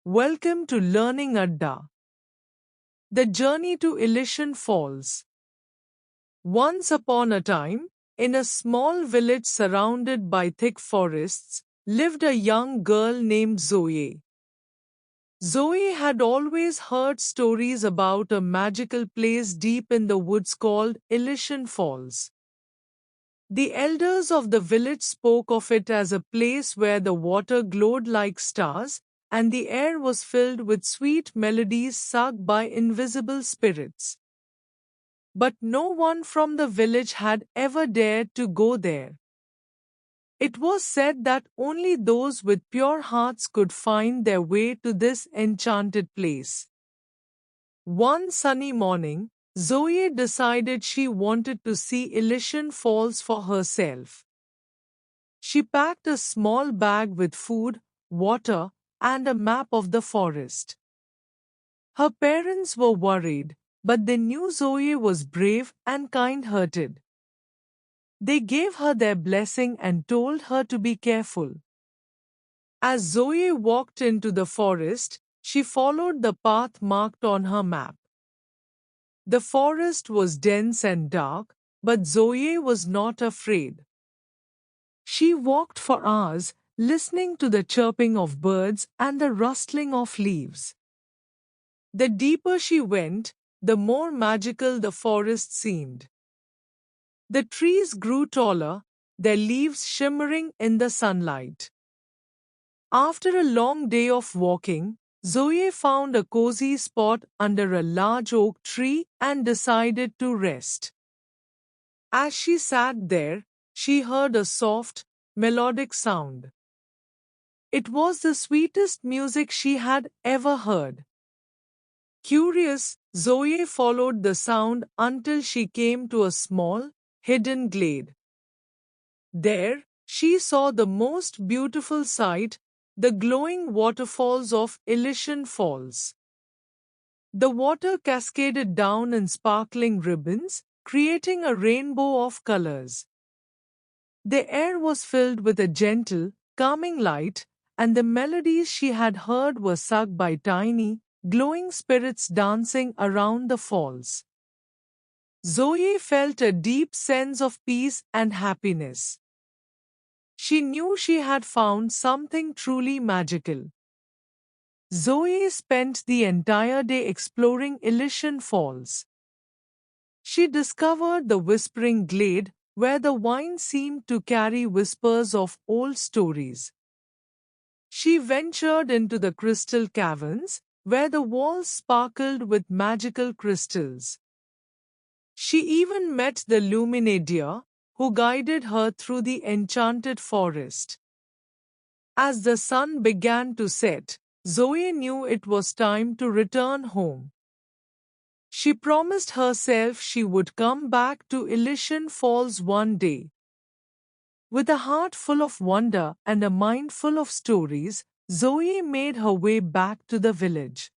Welcome to Learning Adda, the journey to Elysian Falls. Once upon a time, in a small village surrounded by thick forests, lived a young girl named Zoe. Zoe had always heard stories about a magical place deep in the woods called Elysian Falls. The elders of the village spoke of it as a place where the water glowed like stars, and the air was filled with sweet melodies sung by invisible spirits. But no one from the village had ever dared to go there. It was said that only those with pure hearts could find their way to this enchanted place. One sunny morning, Zoe decided she wanted to see Elysian Falls for herself. She packed a small bag with food, water, and a map of the forest. Her parents were worried, but they knew Zoe was brave and kind-hearted. They gave her their blessing and told her to be careful. As Zoe walked into the forest, she followed the path marked on her map. The forest was dense and dark, but Zoe was not afraid. She walked for hours, listening to the chirping of birds and the rustling of leaves. The deeper she went, the more magical the forest seemed. The trees grew taller, their leaves shimmering in the sunlight. After a long day of walking, Zoe found a cozy spot under a large oak tree and decided to rest. As she sat there, she heard a soft, melodic sound. It was the sweetest music she had ever heard. Curious, Zoe followed the sound until she came to a small, hidden glade. There, she saw the most beautiful sight, the glowing waterfalls of Elysian Falls. The water cascaded down in sparkling ribbons, creating a rainbow of colors. The air was filled with a gentle, calming light, and the melodies she had heard were sung by tiny, glowing spirits dancing around the falls. Zoe felt a deep sense of peace and happiness. She knew she had found something truly magical. Zoe spent the entire day exploring Elysian Falls. She discovered the whispering glade where the wine seemed to carry whispers of old stories. She ventured into the crystal caverns where the walls sparkled with magical crystals. She even met the Luminadia, who guided her through the enchanted forest. As the sun began to set, Zoe knew it was time to return home. She promised herself she would come back to Elysian Falls one day. With a heart full of wonder and a mind full of stories, Zoe made her way back to the village.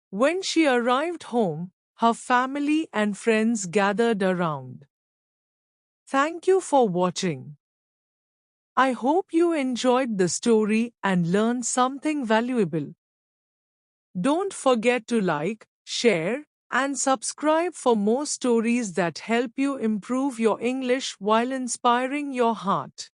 When she arrived home, her family and friends gathered around. Thank you for watching. I hope you enjoyed the story and learned something valuable. Don't forget to like, share, and subscribe for more stories that help you improve your English while inspiring your heart.